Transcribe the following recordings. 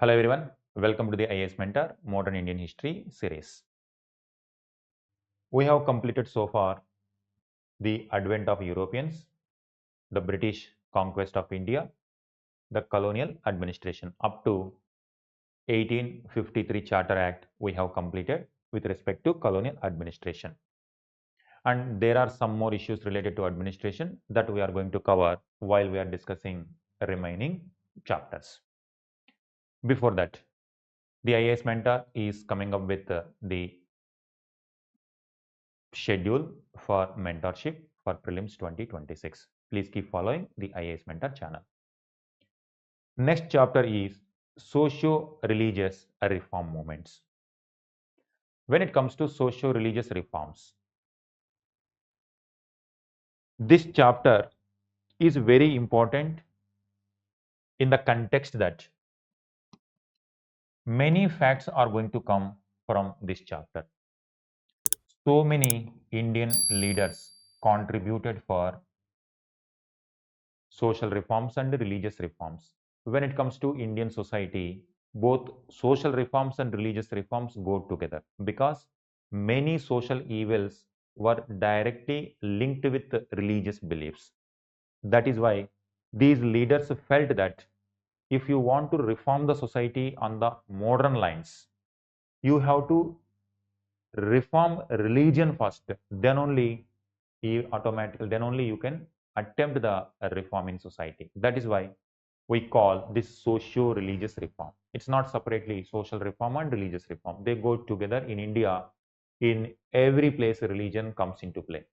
Hello everyone, welcome to the IAS Mentor Modern Indian History series. We have completed so far the advent of Europeans, the British conquest of India, the colonial administration up to 1853 Charter Act we have completed with respect to colonial administration. And there are some more issues related to administration that we are going to cover while we are discussing remaining chapters. Before that, the IAS Mentor is coming up with the schedule for mentorship for prelims 2026. Please keep following the IAS Mentor channel. Next chapter is socio-religious reform movements. When it comes to socio-religious reforms, this chapter is very important in the context that many facts are going to come from this chapter. So many Indian leaders contributed for social reforms and religious reforms. When it comes to Indian society, both social reforms and religious reforms go together because many social evils were directly linked with religious beliefs. That is why these leaders felt that if you want to reform the society on the modern lines, you have to reform religion first, then only you can attempt the reform in society. That is why we call this socio-religious reform. It's not separately social reform and religious reform. They go together in India. In every place, religion comes into play.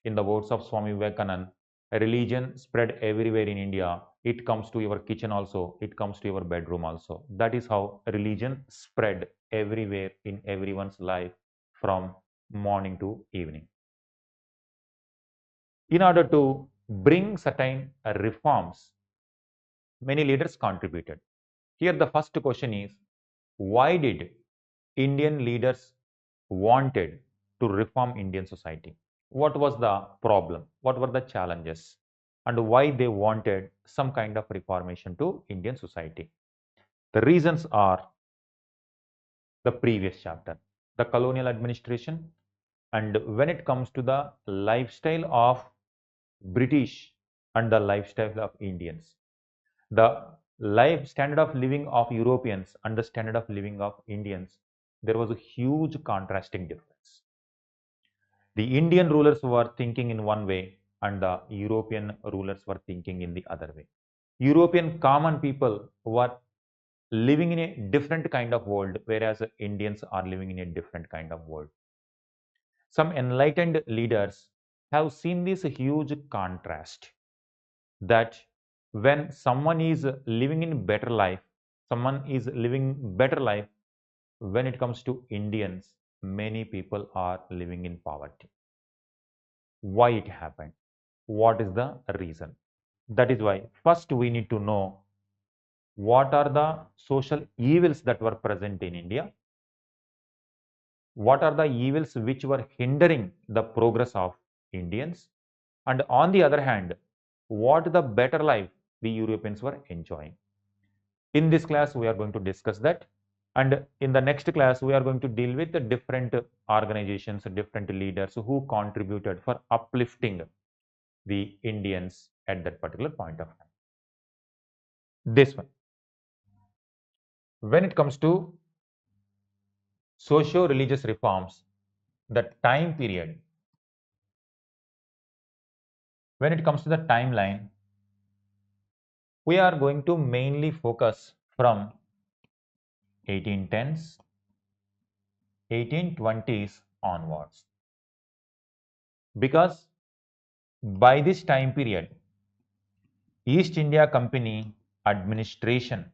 In the words of Swami Vivekananda, religion spread everywhere in India. It comes to your kitchen also. It comes to your bedroom also. That is how religion spread everywhere in everyone's life from morning to evening. In order to bring certain reforms, many leaders contributed. Here the first question is, why did Indian leaders wanted to reform Indian society? What was the problem? What were the challenges? And why they wanted some kind of reformation to Indian society? The reasons are the previous chapter, the colonial administration, and when it comes to the lifestyle of British and the lifestyle of Indians, the life standard of living of Europeans and the standard of living of Indians, there was a huge contrasting difference. The Indian rulers were thinking in one way and the European rulers were thinking in the other way. European common people were living in a different kind of world, whereas Indians are living in a different kind of world. Some enlightened leaders have seen this huge contrast that when someone is living in better life, someone is living better life, when it comes to Indians, many people are living in poverty. Why it happened? What is the reason? That is why first we need to know what are the social evils that were present in India, what are the evils which were hindering the progress of Indians, and on the other hand, what the better life the Europeans were enjoying. In this class, we are going to discuss that. And in the next class, we are going to deal with the different organizations, different leaders who contributed for uplifting the Indians at that particular point of time. This one. When it comes to socio-religious reforms, the time period, when it comes to the timeline, we are going to mainly focus from 1810s, 1820s onwards. Because by this time period, East India Company administration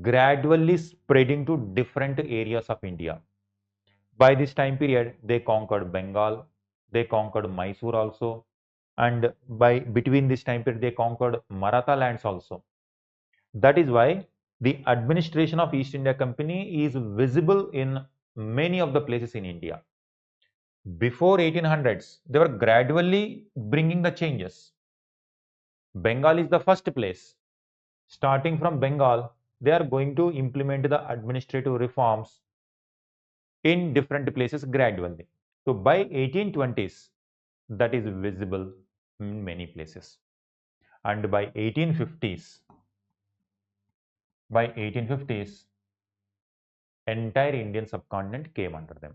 gradually spreading to different areas of India. By this time period, they conquered Bengal, they conquered Mysore also, and by between this time period, they conquered Maratha lands also. That is why the administration of East India Company is visible in many of the places in India. Before 1800s, they were gradually bringing the changes. Bengal is the first place. Starting from Bengal, they are going to implement the administrative reforms in different places gradually. So by 1820s, that is visible in many places. And by 1850s, entire Indian subcontinent came under them.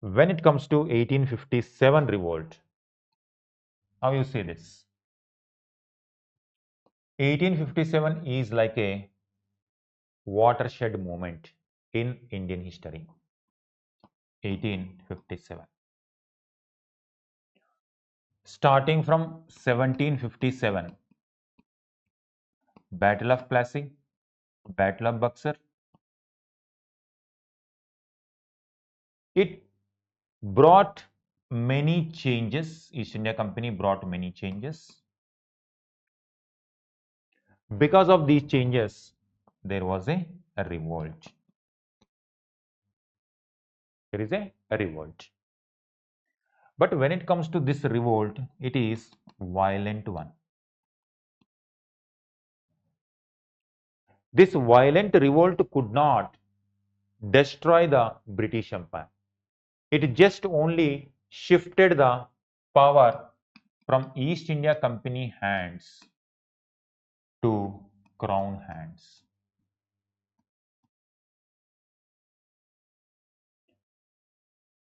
When it comes to 1857 revolt, how you see this? 1857 is like a watershed moment in Indian history. 1857. Starting from 1757, Battle of Plassey, Battle of Buxar, it brought many changes. East India Company brought many changes. Because of these changes, there was a revolt. There is a revolt. But when it comes to this revolt, it is violent one. This violent revolt could not destroy the British Empire. It just only shifted the power from East India Company hands to Crown hands.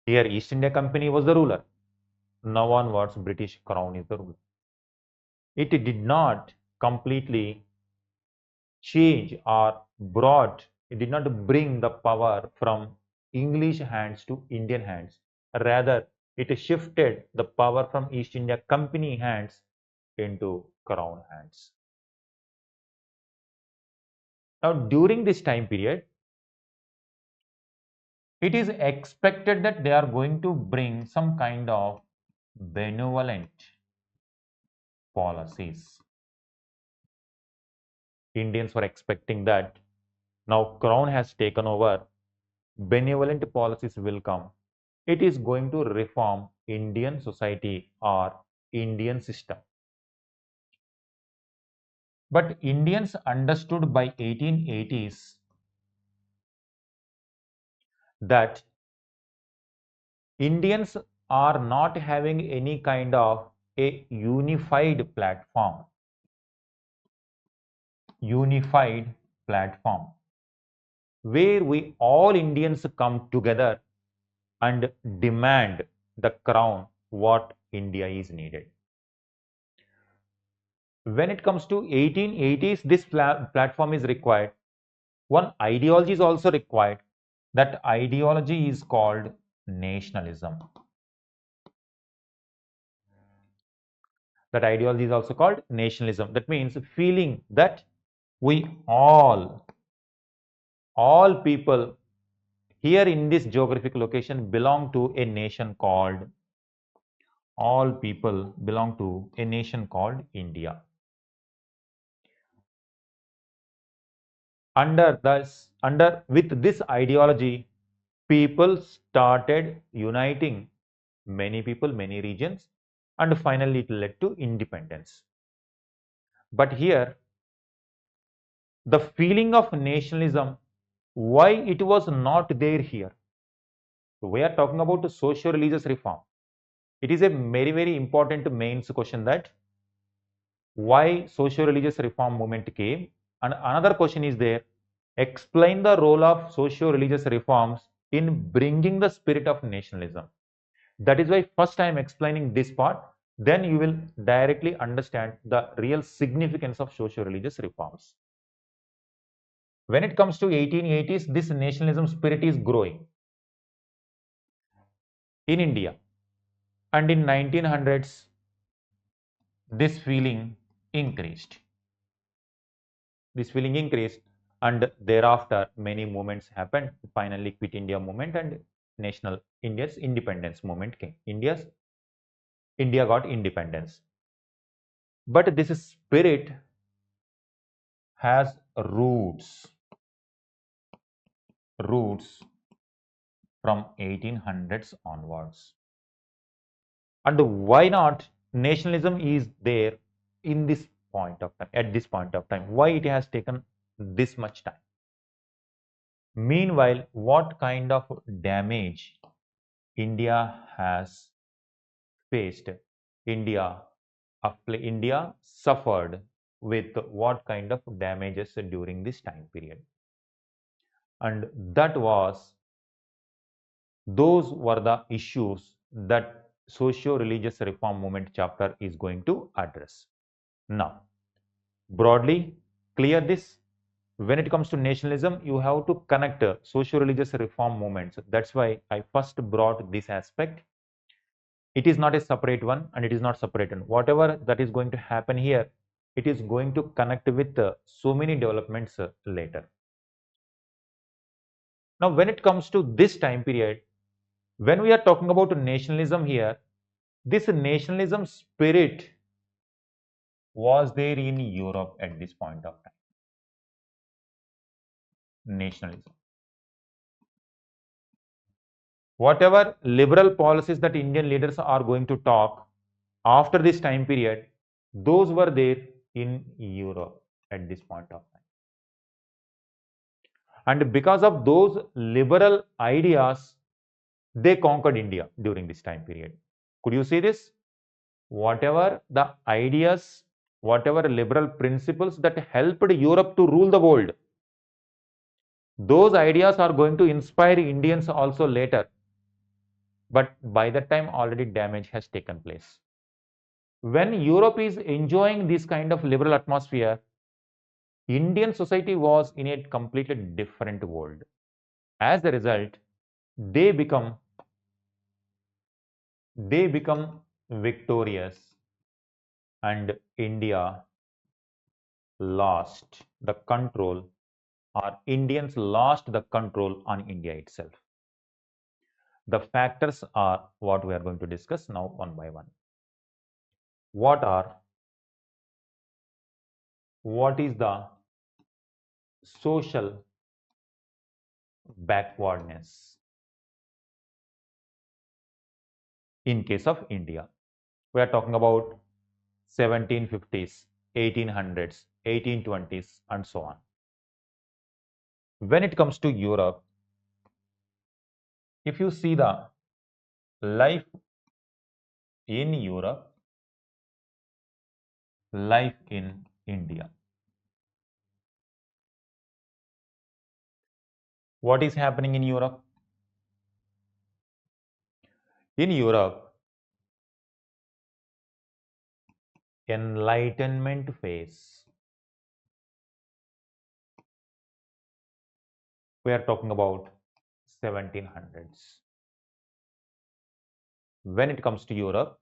Here East India Company was the ruler. Now onwards British Crown is the ruler. It did not completely change or it did not bring the power from English hands to Indian hands. Rather, it shifted the power from East India Company hands into Crown hands. Now, during this time period, it is expected that they are going to bring some kind of benevolent policies. Indians were expecting that now Crown has taken over, benevolent policies will come. It is going to reform Indian society or Indian system. But Indians understood by 1880s that Indians are not having any kind of a unified platform where we all Indians come together and demand the crown what India is needed. When it comes to 1880s, this platform is required. One ideology is also required. That ideology is called nationalism. That ideology is also called nationalism. That means feeling that we all people here in this geographic location belong to a nation called, all people belong to a nation called India. With this ideology, people started uniting many people, many regions, and finally it led to independence. But here, the feeling of nationalism, why it was not there here? So we are talking about socio-religious reform. It is a very, very important mains question that why socio-religious reform movement came. And another question is there, explain the role of socio-religious reforms in bringing the spirit of nationalism. That is why first I am explaining this part, then you will directly understand the real significance of socio-religious reforms. When it comes to 1880s, this nationalism spirit is growing in India. And in 1900s, this feeling increased. And thereafter many movements happened. Finally, Quit India movement and national India's independence movement came. India got independence. But this spirit has roots from 1800s onwards. And why not? Nationalism is there in this point of time, at this point of time? Why it has taken this much time? Meanwhile, what kind of damage India has faced? India suffered with what kind of damages during this time period? And those were the issues that socio-religious reform movement chapter is going to address. Now, broadly clear this. When it comes to nationalism, you have to connect socio-religious reform movements. That's why I first brought this aspect. It is not a separate one and it is not separate one. Whatever that is going to happen here, it is going to connect with so many developments later. Now, when it comes to this time period, when we are talking about nationalism here, this nationalism spirit was there in Europe at this point of time. Nationalism. Whatever liberal policies that Indian leaders are going to talk after this time period, those were there in Europe at this point of time. And because of those liberal ideas, they conquered India during this time period. Could you see this? Whatever the ideas, whatever liberal principles that helped Europe to rule the world, those ideas are going to inspire Indians also later. But by that time, already damage has taken place. When Europe is enjoying this kind of liberal atmosphere, Indian society was in a completely different world. As a result, they become victorious, and India lost the control, or Indians lost the control on India itself. The factors are what we are going to discuss now one by one. What is the social backwardness in case of India? We are talking about 1750s, 1800s, 1820s, and so on. When it comes to Europe, if you see the life in Europe, life in India, what is happening in Europe? In Europe, Enlightenment phase. We are talking about 1700s. When it comes to Europe,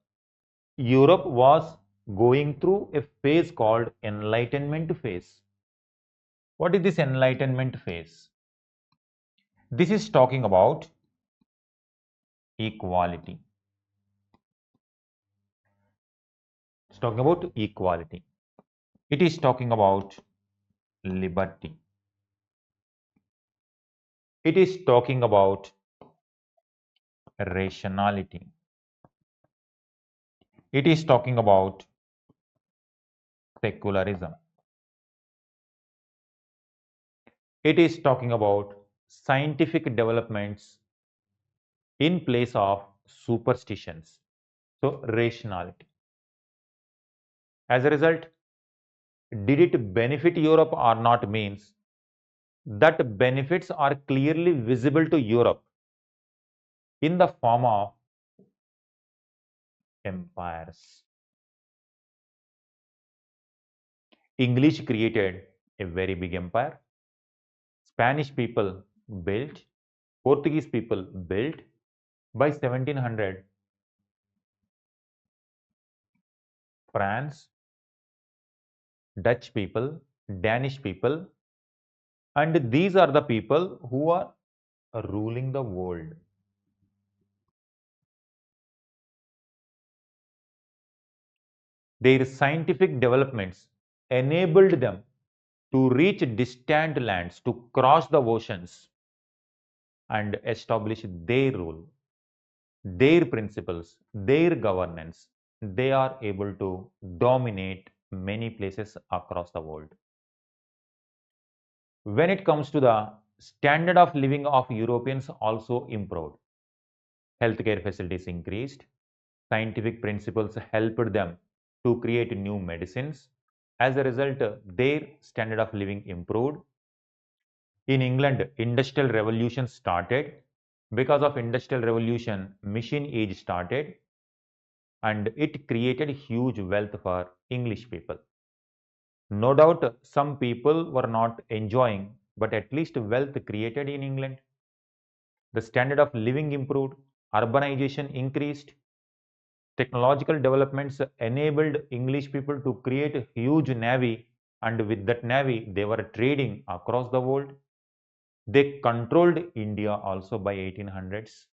Europe was going through a phase called Enlightenment phase. What is this Enlightenment phase? This is talking about equality. It's talking about equality. It is talking about liberty. It is talking about rationality. It is talking about secularism. It is talking about scientific developments in place of superstitions. So, rationality. As a result, did it benefit Europe or not means that benefits are clearly visible to Europe in the form of empires. English created a very big empire. Spanish people built, Portuguese people built. By 1700, France, Dutch people, Danish people, and these are the people who are ruling the world. Their scientific developments enabled them to reach distant lands, to cross the oceans and establish their rule, their principles, their governance. They are able to dominate many places across the world. When it comes to the standard of living of Europeans also improved. Healthcare facilities increased. Scientific principles helped them to create new medicines. As a result, their standard of living improved. In England, industrial revolution started. Because of industrial revolution, machine age started and it created huge wealth for English people. No doubt some people were not enjoying, but at least wealth created in England. The standard of living improved, urbanization increased, technological developments enabled English people to create a huge navy, and with that navy, they were trading across the world. They controlled India also by 1800s.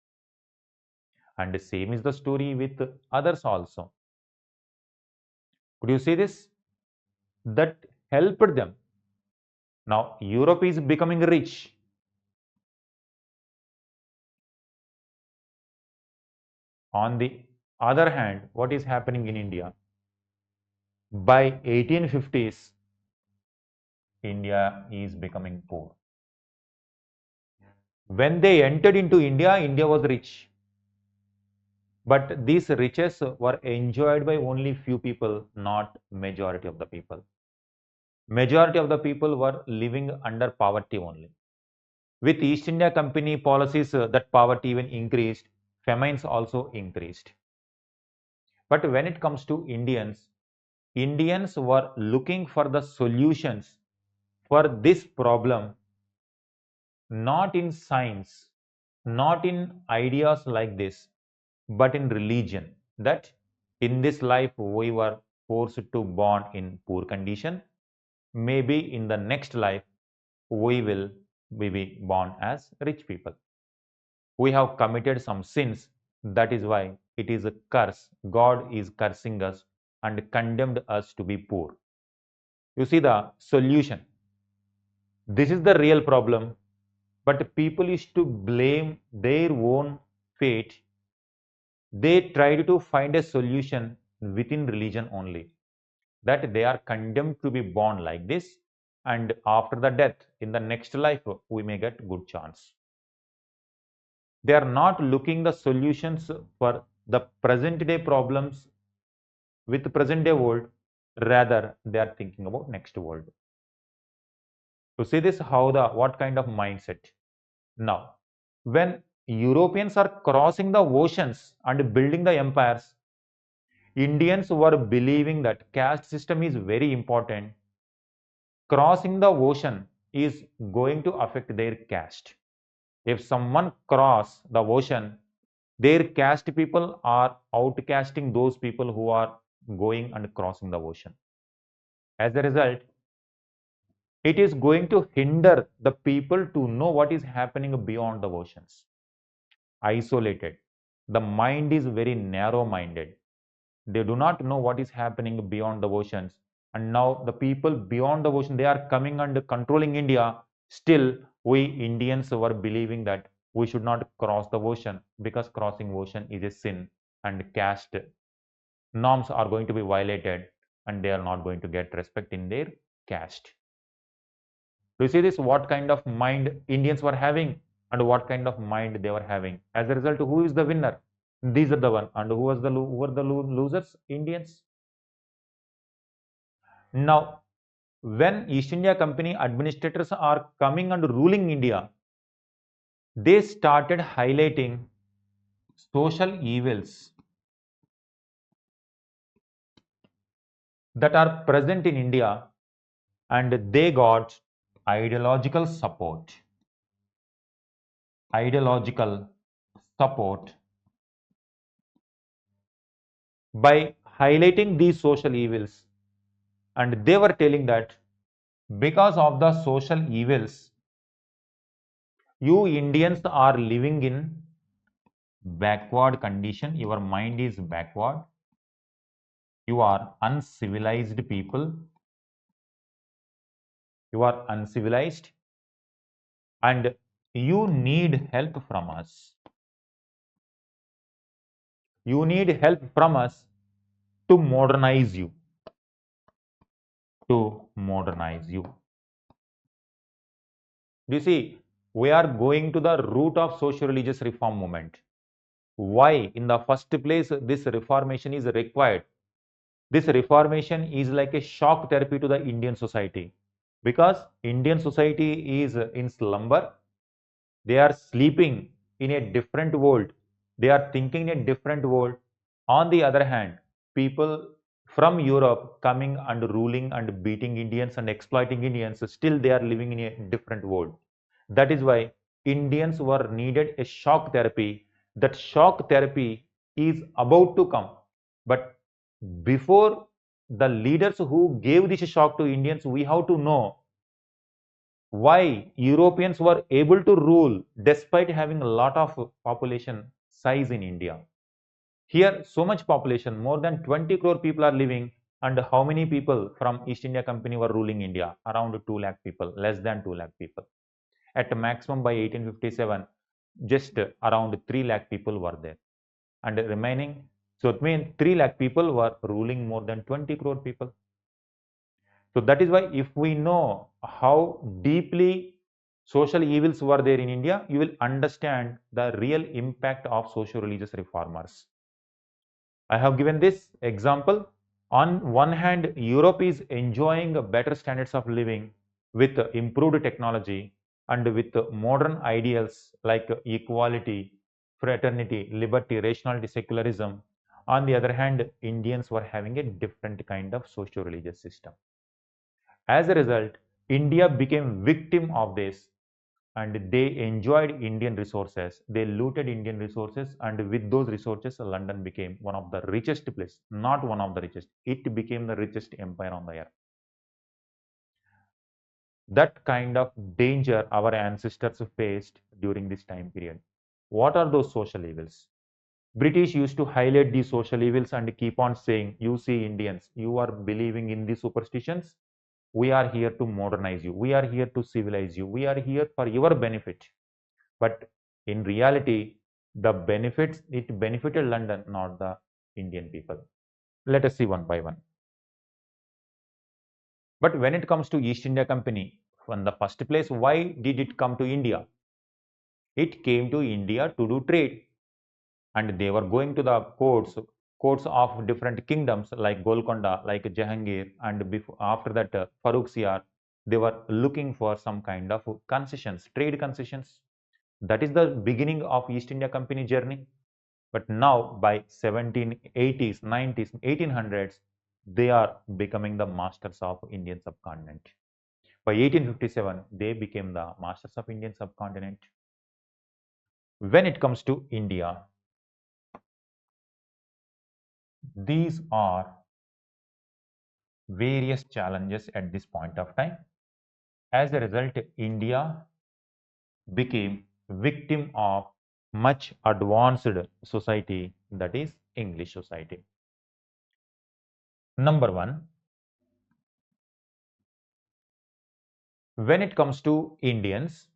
And the same is the story with others also. Could you see this? That helped them. Now, Europe is becoming rich. On the other hand, what is happening in India? By 1850s, India is becoming poor. When they entered into India, India was rich. But these riches were enjoyed by only few people, not majority of the people. Majority of the people were living under poverty only. With East India Company policies, that poverty even increased, famines also increased. But when it comes to Indians, Indians were looking for the solutions for this problem, not in science, not in ideas like this, but in religion. That in this life we were forced to born in poor condition. Maybe in the next life we will be born as rich people. We have committed some sins. That is why it is a curse. God is cursing us and condemned us to be poor. You see the solution. This is the real problem. But people used to blame their own fate. They tried to find a solution within religion only. That they are condemned to be born like this, and after the death, in the next life, we may get good chance. They are not looking the solutions for the present day problems with present day world, rather they are thinking about next world. To see this, how the what kind of mindset? Now, when Europeans are crossing the oceans and building the empires, Indians were believing that caste system is very important. Crossing the ocean is going to affect their caste. If someone cross the ocean, their caste people are outcasting those people who are going and crossing the ocean. As a result, it is going to hinder the people to know what is happening beyond the oceans. Isolated. The mind is very narrow minded. They do not know what is happening beyond the oceans. And now the people beyond the ocean, they are coming and controlling India. Still, we Indians were believing that we should not cross the ocean because crossing ocean is a sin and caste norms are going to be violated and they are not going to get respect in their caste. Do you see this? What kind of mind Indians were having and what kind of mind they were having? As a result, who is the winner? These are the one. And who were the losers? Indians. Now, when East India Company administrators are coming and ruling India, they started highlighting social evils that are present in India and they got ideological support. Ideological support by highlighting these social evils, and they were telling that because of the social evils, you Indians are living in backward condition, your mind is backward, you are uncivilized people, you are uncivilized, and you need help from us. You need help from us to modernize you. to modernize you. You see, we are going to the root of socio-religious reform movement. Why? In the first place, this reformation is required. This reformation is like a shock therapy to the Indian society, because Indian society is in slumber. They are sleeping in a different world. They are thinking in a different world. On the other hand, people from Europe coming and ruling and beating Indians and exploiting Indians, still they are living in a different world. That is why Indians were needed a shock therapy. That shock therapy is about to come. But before the leaders who gave this shock to Indians, we have to know why Europeans were able to rule despite having a lot of population size in India. Here, so much population, more than 20 crore people are living, and how many people from East India Company were ruling India? Around 2 lakh people, less than 2 lakh people. At maximum by 1857, just around 3 lakh people were there. And remaining, so it means 3 lakh people were ruling more than 20 crore people. So that is why if we know how deeply social evils were there in India, you will understand the real impact of socio-religious reformers. I have given this example. On one hand, Europe is enjoying better standards of living with improved technology and with modern ideals like equality, fraternity, liberty, rationality, secularism. On the other hand, Indians were having a different kind of socio-religious system. As a result, India became victim of this, and they enjoyed Indian resources. They looted Indian resources, and with those resources, London became one of the richest places, not one of the richest. It became the richest empire on the earth. That kind of danger our ancestors faced during this time period. What are those social evils? British used to highlight these social evils and keep on saying, you see Indians, you are believing in these superstitions. We are here to modernize you. We are here to civilize you. We are here for your benefit. But in reality, the benefits, it benefited London, not the Indian people. Let us see one by one. But when it comes to East India Company, in the first place, why did it come to India? It came to India to do trade, and they were going to the courts of different kingdoms like Golconda, like Jahangir, and before, after that Farrukhsiyar. They were looking for some kind of concessions, trade concessions. That is the beginning of East India Company journey. But now by 1780s, 90s, 1800s, they are becoming the masters of Indian subcontinent. By 1857, they became the masters of Indian subcontinent. When it comes to India, these are various challenges at this point of time. As a result, India became victim of much advanced society, that is English society. Number one, when it comes to Indians,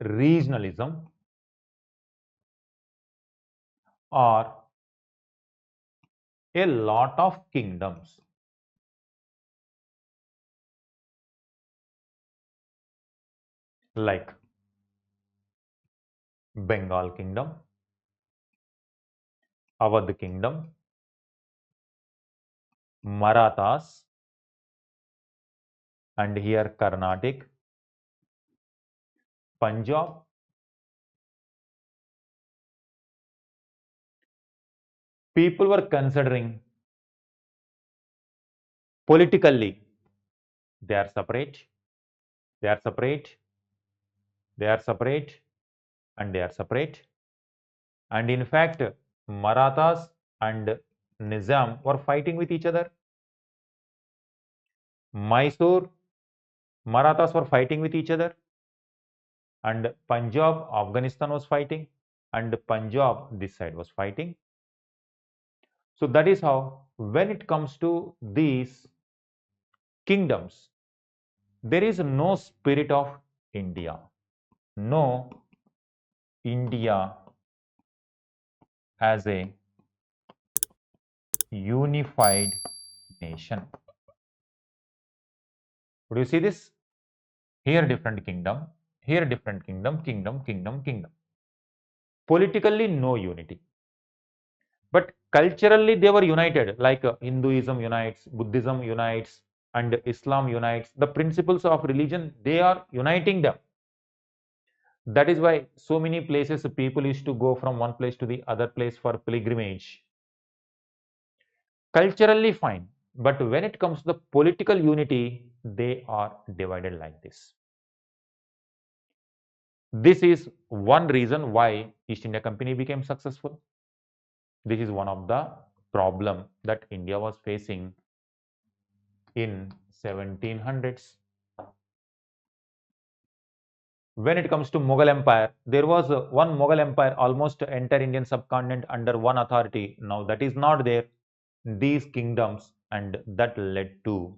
regionalism or a lot of kingdoms like Bengal kingdom, Awadh kingdom, Marathas, and here Carnatic, Punjab, people were considering politically they are separate, they are separate, they are separate, and they are separate. And in fact, Marathas and Nizam were fighting with each other. Mysore, Marathas were fighting with each other, and Punjab, Afghanistan was fighting, and Punjab, this side was fighting. So that is how, when it comes to these kingdoms, there is no spirit of India, no India as a unified nation. Would you see this? Here different kingdom, here different kingdom, kingdom. Politically no unity. But culturally they were united, like Hinduism unites, Buddhism unites, and Islam unites. The principles of religion, they are uniting them. That is why so many places people used to go from one place to the other place for pilgrimage. Culturally fine, but when it comes to the political unity, they are divided like this. This is one reason why East India Company became successful. This is one of the problem that India was facing in 1700s. When it comes to Mughal Empire, there was one Mughal Empire, almost entire Indian subcontinent under one authority. Now that is not there. These kingdoms, and that led to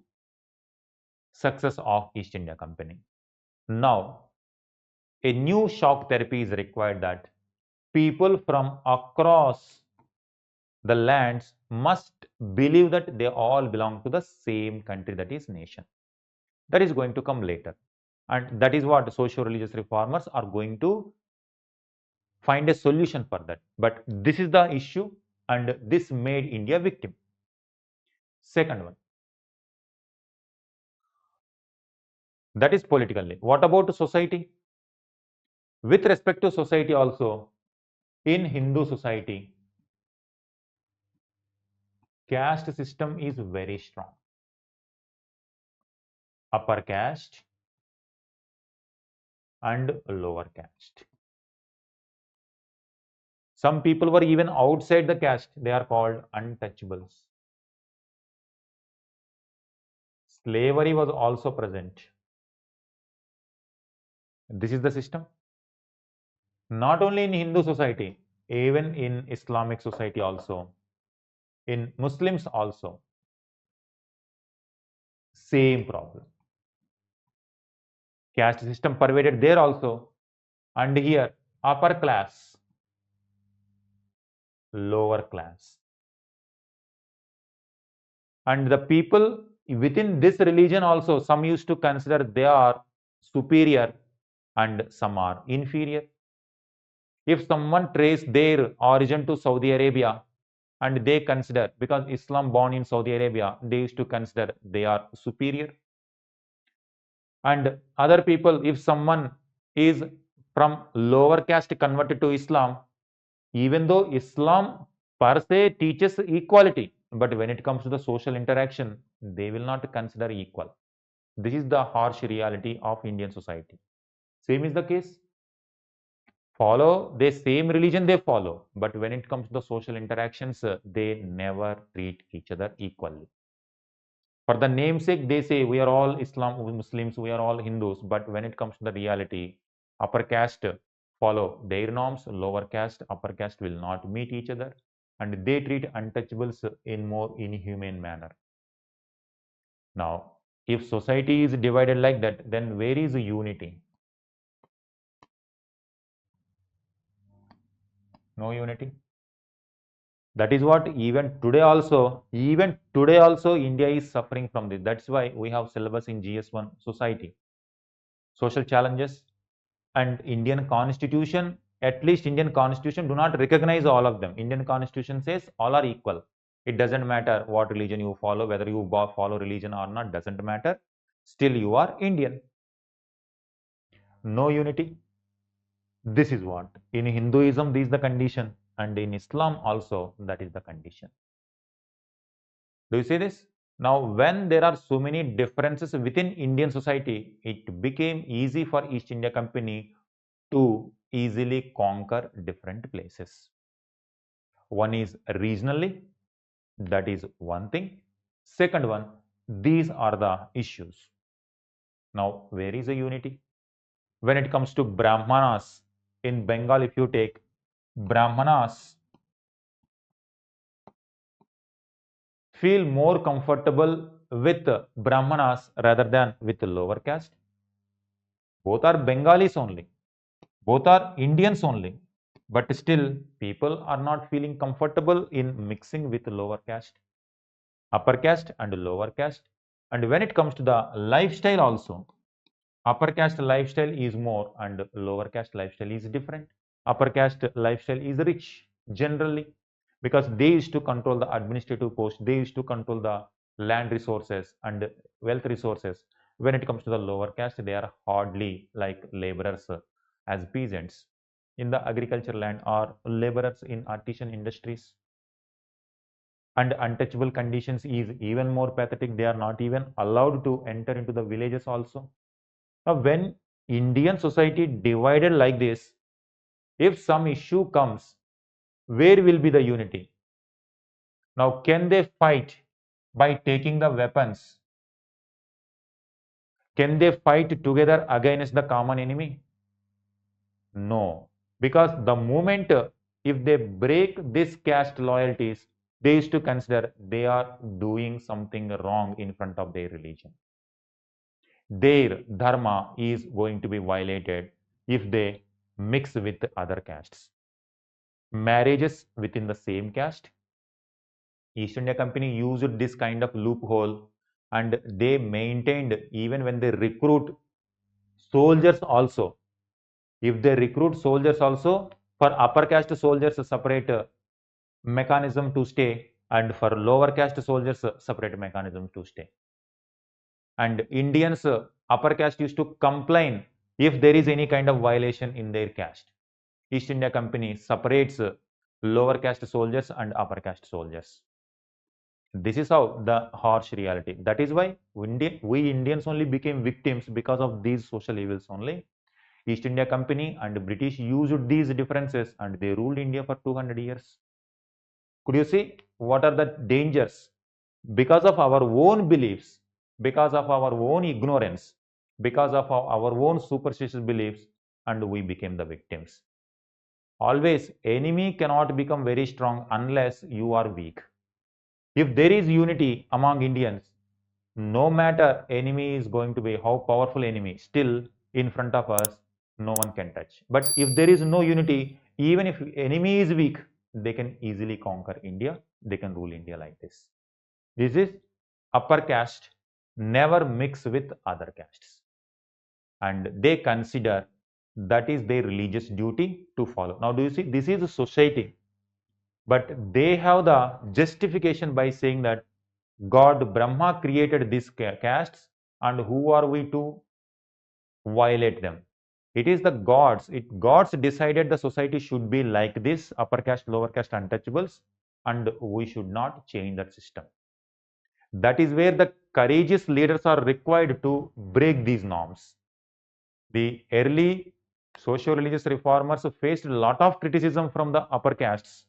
success of East India Company. Now, a new shock therapy is required, that people from across the lands must believe that they all belong to the same country, that is nation. That is going to come later. And that is what socio-religious reformers are going to find a solution for that. But this is the issue, and this made India victim. Second one, that is politically. What about society? With respect to society also, in Hindu society, caste system is very strong. Upper caste and lower caste. Some people were even outside the caste. They are called untouchables. Slavery was also present. This is the system. Not only in Hindu society, even in Islamic society also, in Muslims also, same problem. Caste system pervaded there also, and here upper class, lower class. And the people within this religion also, some used to consider they are superior and some are inferior. If someone trace their origin to Saudi Arabia, and they consider, because Islam born in Saudi Arabia, they used to consider they are superior. And other people, if someone is from lower caste converted to Islam, even though Islam per se teaches equality, but when it comes to the social interaction, they will not consider equal. This is the harsh reality of Indian society. Same is the case. Follow the same religion they follow, but when it comes to the social interactions, they never treat each other equally. For the namesake, they say we are all Muslims, we are all Hindus, but when it comes to the reality, upper caste follow their norms, lower caste, upper caste will not meet each other, and they treat untouchables in more inhumane manner. Now, if society is divided like that, then where is the unity? No unity. That is what even today also, India is suffering from this. That's why we have syllabus in GS1 society, social challenges, and Indian constitution. At least Indian constitution do not recognize all of them. Indian constitution says all are equal. It doesn't matter what religion you follow, whether you follow religion or not, doesn't matter. Still you are Indian. No unity. This is what in Hinduism this is the condition, and in Islam also that is the condition. Do you see this? Now, when there are so many differences within Indian society, it became easy for East India Company to easily conquer different places. One is regionally, that is one thing. Second one, these are the issues. Now, where is the unity? When it comes to Brahmanas, in Bengal, if you take Brahmanas, feel more comfortable with Brahmanas rather than with lower caste. Both are Bengalis only. Both are Indians only. But still, people are not feeling comfortable in mixing with lower caste, upper caste and lower caste. And when it comes to the lifestyle also, upper caste lifestyle is more and lower caste lifestyle is different. Upper caste lifestyle is rich generally because they used to control the administrative post, they used to control the land resources and wealth resources. When it comes to the lower caste, they are hardly like laborers as peasants in the agriculture land or laborers in artisan industries. And untouchable conditions is even more pathetic. They are not even allowed to enter into the villages also. Now, when Indian society divided like this, if some issue comes, where will be the unity? Now, can they fight by taking the weapons? Can they fight together against the common enemy? No, because the moment if they break this caste loyalties, they used to consider they are doing something wrong in front of their religion. Their dharma is going to be violated if they mix with other castes. Marriages within the same caste, East India Company used this kind of loophole and they maintained even when they recruit soldiers also. If they recruit soldiers also, for upper caste soldiers a separate mechanism to stay and for lower caste soldiers a separate mechanism to stay. And Indians upper caste used to complain if there is any kind of violation in their caste. East India Company separates lower caste soldiers and upper caste soldiers. This is how the harsh reality. That is why we Indians only became victims because of these social evils only. East India Company and British used these differences and they ruled India for 200 years. Could you see what are the dangers? Because of our own beliefs, because of our own ignorance, because of our own superstitious beliefs, and we became the victims. Always, enemy cannot become very strong unless you are weak. If there is unity among Indians, no matter enemy is going to be how powerful enemy, still in front of us, no one can touch. But if there is no unity, even if enemy is weak, they can easily conquer India. They can rule India like this. This is upper caste never mix with other castes. And they consider that is their religious duty to follow. Now, do you see? This is a society. But they have the justification by saying that God Brahma created these castes and who are we to violate them? It is the gods. Gods decided the society should be like this, upper caste, lower caste, untouchables, and we should not change that system. That is where the courageous leaders are required to break these norms. The early socio-religious reformers faced a lot of criticism from the upper castes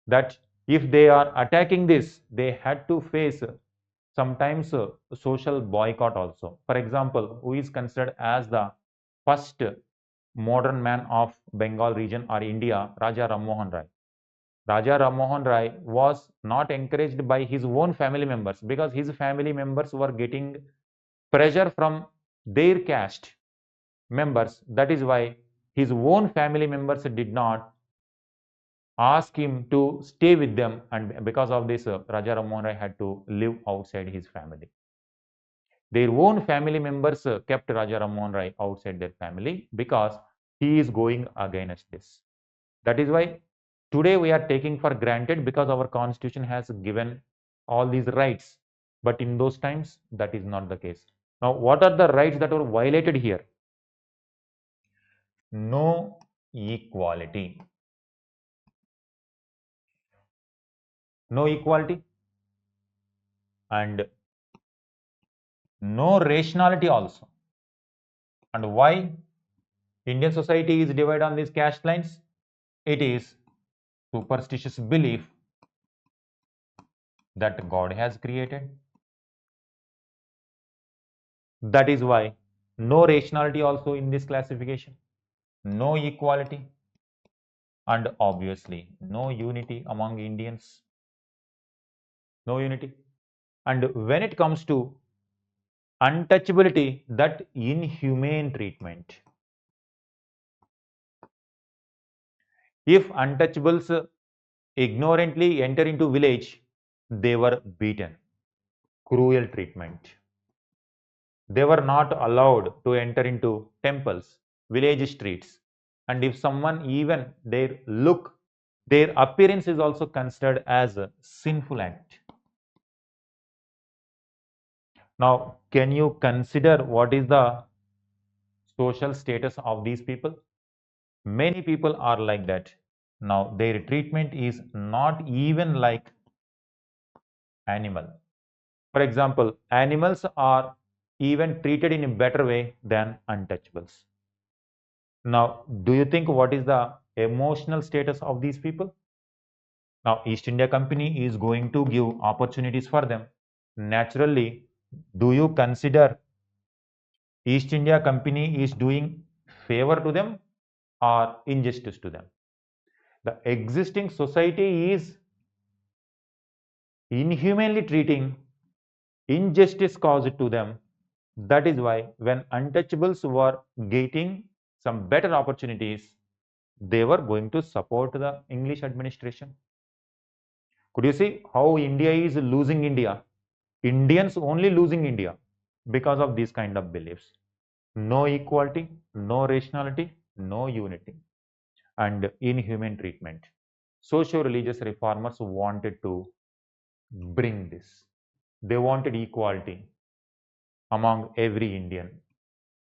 that if they are attacking this, they had to face sometimes social boycott also. For example, who is considered as the first modern man of Bengal region or India, Raja Ram Mohan Rai. Raja Ram Mohan Rai was not encouraged by his own family members because his family members were getting pressure from their caste members. That is why his own family members did not ask him to stay with them, and because of this, Raja Ram Mohan Rai had to live outside his family. Their own family members kept Raja Ram Mohan Rai outside their family because he is going against this. That is why today we are taking for granted because our constitution has given all these rights. But in those times, that is not the case. Now, what are the rights that were violated here? No equality. No equality and no rationality also. And why Indian society is divided on these caste lines? It is superstitious belief that God has created. That is why no rationality also in this classification, no equality, and obviously no unity among Indians. No unity. And when it comes to untouchability, that inhumane treatment. If untouchables ignorantly enter into village, they were beaten. Cruel treatment. They were not allowed to enter into temples, village streets. And if someone even their look, their appearance is also considered as a sinful act. Now, can you consider what is the social status of these people? Many people are like that. Now, their treatment is not even like animal. For example, animals are even treated in a better way than untouchables. Now, do you think what is the emotional status of these people? Now, East India Company is going to give opportunities for them. Naturally, do you consider East India Company is doing favor to them or injustice to them? The existing society is inhumanly treating injustice caused to them. That is why when untouchables were getting some better opportunities, they were going to support the English administration. Could you see how India is losing India? Indians only losing India because of these kind of beliefs. No equality, no rationality, no unity, and inhuman treatment. Socio-religious reformers wanted to bring this. They wanted equality among every Indian.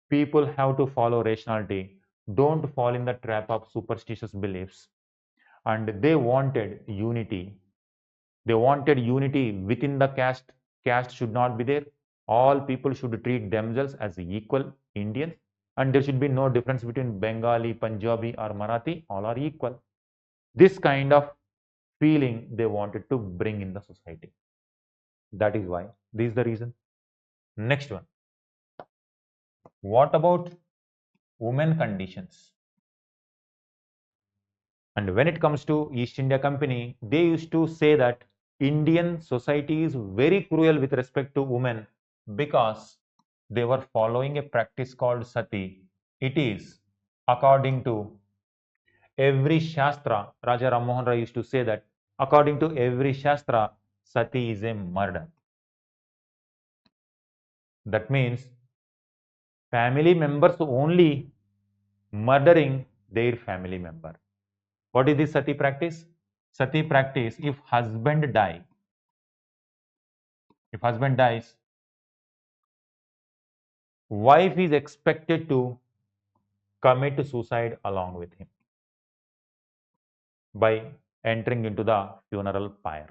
People have to follow rationality. Don't fall in the trap of superstitious beliefs. And they wanted unity. They wanted unity within the caste. Caste should not be there. All people should treat themselves as equal Indians. And there should be no difference between Bengali, Punjabi, or Marathi. All are equal. This kind of feeling they wanted to bring in the society. That is why. This is the reason. Next one. What about women conditions? And when it comes to East India Company, they used to say that Indian society is very cruel with respect to women because they were following a practice called sati. It is according to every shastra. Raja Ram Mohan Rai used to say that according to every shastra, sati is a murder. That means family members only murdering their family member. What is this sati practice? Sati practice, if husband dies, wife is expected to commit suicide along with him by entering into the funeral pyre.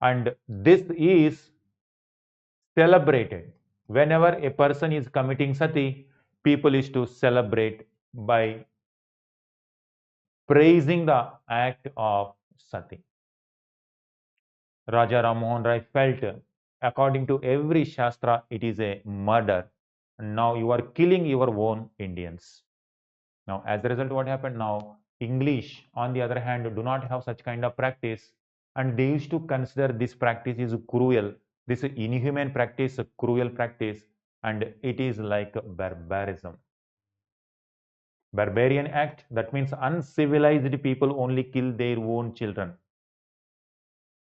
And this is celebrated. Whenever a person is committing sati, people is to celebrate by praising the act of sati. Raja Ram Mohan Rai felt, according to every shastra, it is a murder. Now you are killing your own Indians. Now, as a result, what happened now? English, on the other hand, do not have such kind of practice, and they used to consider this practice is cruel. This inhuman practice, a cruel practice, and it is like barbarism. Barbarian act, that means uncivilized people only kill their own children.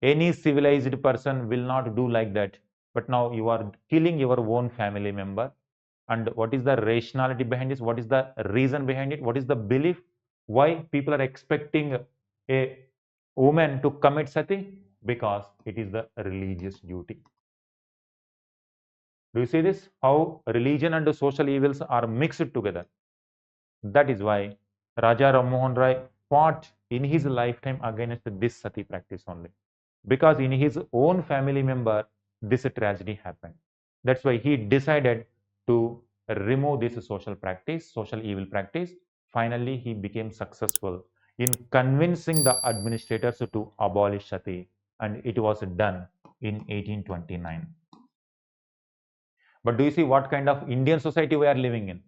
Any civilized person will not do like that. But now you are killing your own family member. And what is the rationality behind this? What is the reason behind it? What is the belief? Why people are expecting a woman to commit sati? Because it is the religious duty. Do you see this? How religion and social evils are mixed together. That is why Raja Ram Mohan Rai fought in his lifetime against this sati practice only. Because in his own family member, this tragedy happened. That's why he decided to remove this social practice, social evil practice. Finally, he became successful in convincing the administrators to abolish sati, and it was done in 1829. But do you see what kind of Indian society we are living in?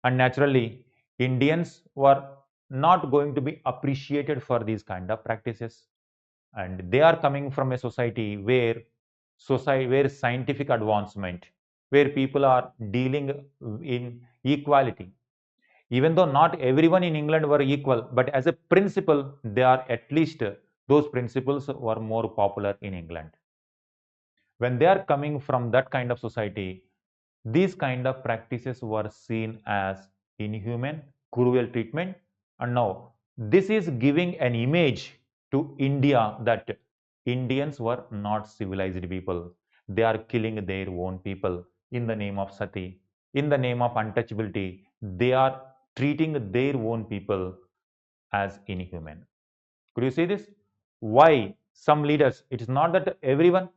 And naturally, Indians were not going to be appreciated for these kind of practices, and they are coming from a society where scientific advancement, where people are dealing in equality, Even though not everyone in England were equal, but as a principle, they are at least those principles were more popular in England. When they are coming from that kind of society, these kind of practices were seen as inhuman, cruel treatment. And now this is giving an image to India that Indians were not civilized people. They are killing their own people in the name of sati, in the name of untouchability. They are treating their own people as inhuman. Could you see this? Why some leaders, it is not that everyone,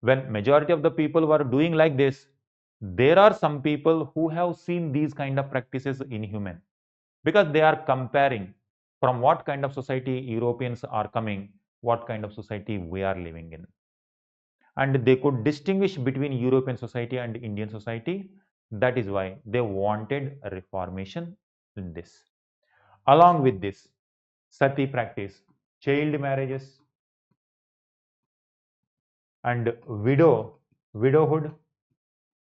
when majority of the people were doing like this, there are some people who have seen these kind of practices inhuman, because they are comparing from what kind of society Europeans are coming, what kind of society we are living in, and they could distinguish between European society and Indian society. That is why they wanted a reformation in this. Along with this, sati practice, child marriages, and widowhood.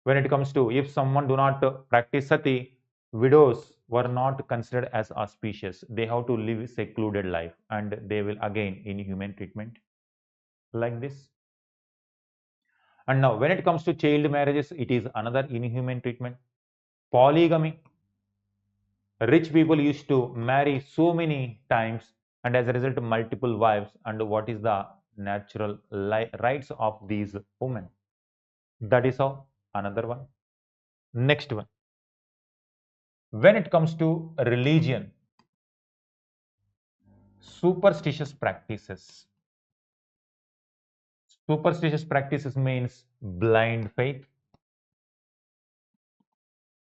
When it comes to, if someone do not practice sati, widows were not considered as auspicious. They have to live secluded life, and they will again inhuman treatment like this. And now when it comes to child marriages, it is another inhuman treatment. Polygamy, rich people used to marry so many times, and as a result multiple wives, and what is the natural rights of these women? That is how, another one. Next one, when it comes to religion, superstitious practices. Superstitious practices means blind faith.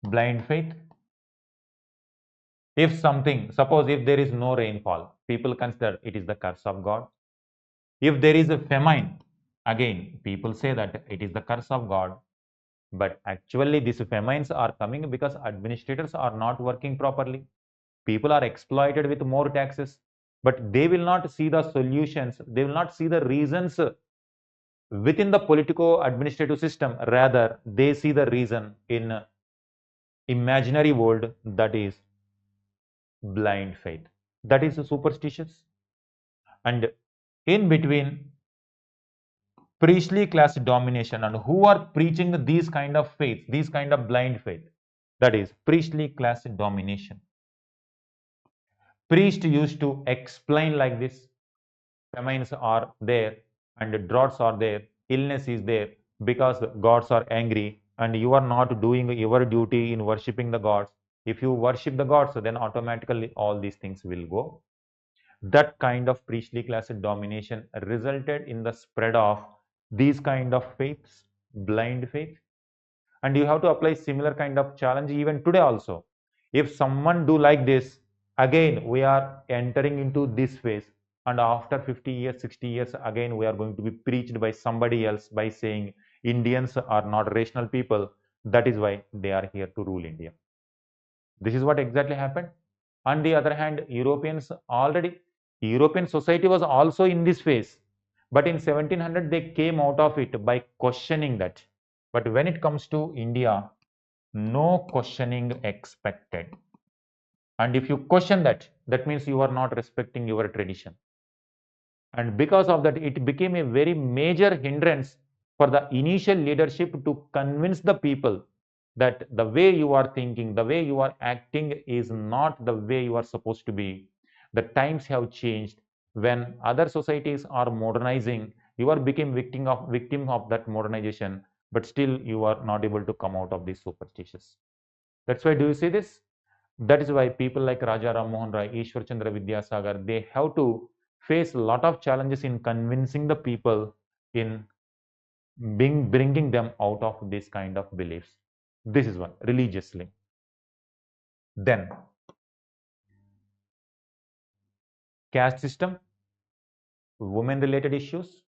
Blind faith. If something, suppose if there is no rainfall, people consider it is the curse of God. If there is a famine, again, people say that it is the curse of God. But actually, these famines are coming because administrators are not working properly. People are exploited with more taxes, but they will not see the solutions. They will not see the reasons within the politico administrative system. Rather, they see the reason in imaginary world, that is blind faith, that is superstitious. And in between, priestly class domination, and who are preaching these kind of faith, these kind of blind faith, that is priestly class domination. Priest used to explain like this: famines are there and droughts are there, illness is there because the gods are angry and you are not doing your duty in worshipping the gods. If you worship the gods, then automatically all these things will go. That kind of priestly class domination resulted in the spread of these kind of faiths, blind faith. And you have to apply similar kind of challenge even today also. If someone do like this, again we are entering into this phase, and after 50 years, 60 years, again we are going to be preached by somebody else by saying Indians are not rational people, that is why they are here to rule India. This is what exactly happened. On the other hand, European society was also in this phase, but in 1700 they came out of it by questioning that. But when it comes to India, no questioning expected. And if you question that, that means you are not respecting your tradition. And because of that, it became a very major hindrance for the initial leadership to convince the people that the way you are thinking, the way you are acting is not the way you are supposed to be. The times have changed. When other societies are modernizing, you are become victim of that modernization, but still you are not able to come out of these superstitions. That's why, do you see this? That is why people like Raja Ram Mohan Rai, Ishwar Chandra Vidyasagar, they have to face a lot of challenges in convincing the people, in bringing them out of this kind of beliefs. This is one, religiously. Then caste system, women related issues,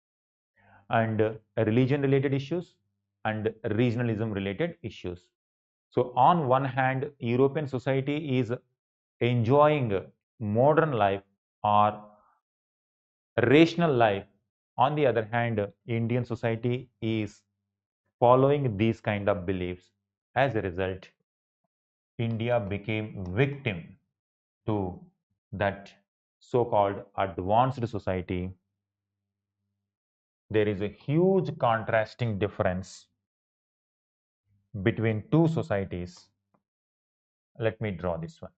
and religion related issues, and regionalism related issues. So on one hand, European society is enjoying modern life or rational life. On the other hand, Indian society is following these kind of beliefs. As a result, India became victim to that so-called advanced society, there is a huge contrasting difference between two societies. Let me draw this one.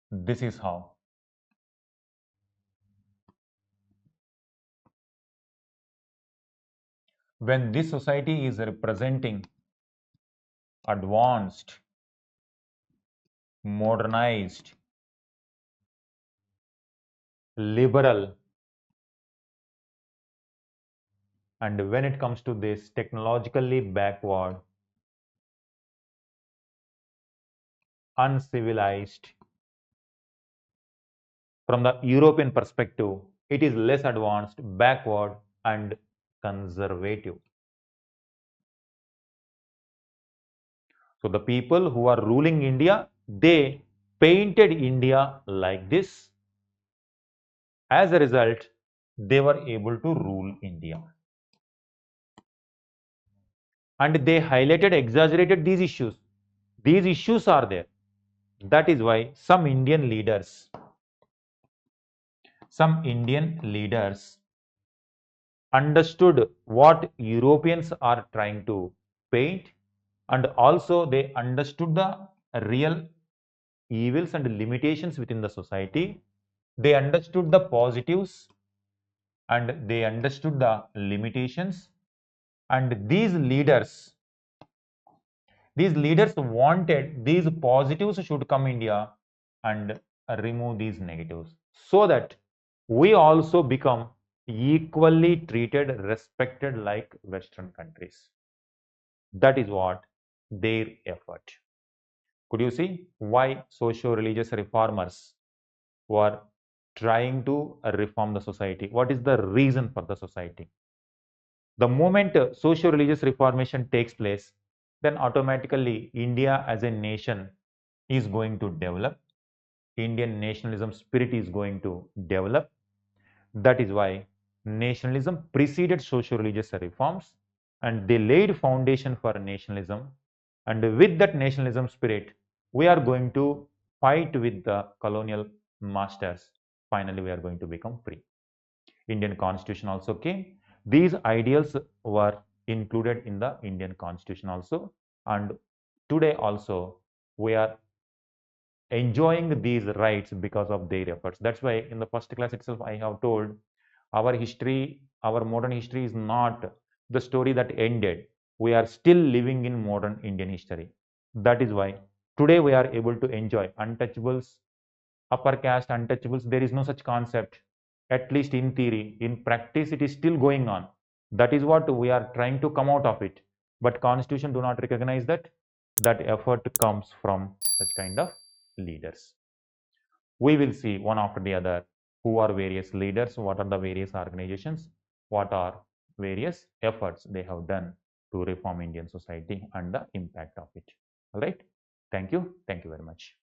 This is how. When this society is representing advanced, modernized, liberal, and when it comes to this technologically backward, uncivilized, from the European perspective, it is less advanced, backward, and conservative. So the people who are ruling India, they painted India like this. As a result, they were able to rule India. And they highlighted, exaggerated these issues. These issues are there. That is why some Indian leaders understood what Europeans are trying to paint, and also they understood the real evils and limitations within the society. They understood the positives and they understood the limitations, and these leaders wanted these positives should come India and remove these negatives, so that we also become equally treated, respected like Western countries. That is what their effort. Could you see why socio-religious reformers were trying to reform the society? What is the reason for the society? The moment socio-religious reformation takes place, then automatically India as a nation is going to develop. Indian nationalism spirit is going to develop. That is why nationalism preceded socio-religious reforms, and they laid foundation for nationalism. And with that nationalism spirit, we are going to fight with the colonial masters. Finally, we are going to become free. Indian Constitution also came. These ideals were included in the Indian Constitution also, and today also we are enjoying these rights because of their efforts. That's why in the first class itself I have told our history, our modern history is not the story that ended. We are still living in modern Indian history. That is why today we are able to enjoy untouchables, upper caste untouchables. There is no such concept, at least in theory. In practice, it is still going on. That is what we are trying to come out of it. But Constitution do not recognize that. That effort comes from such kind of leaders. We will see one after the other who are various leaders, what are the various organizations, what are various efforts they have done to reform Indian society and the impact of it. All right. Thank you. Thank you very much.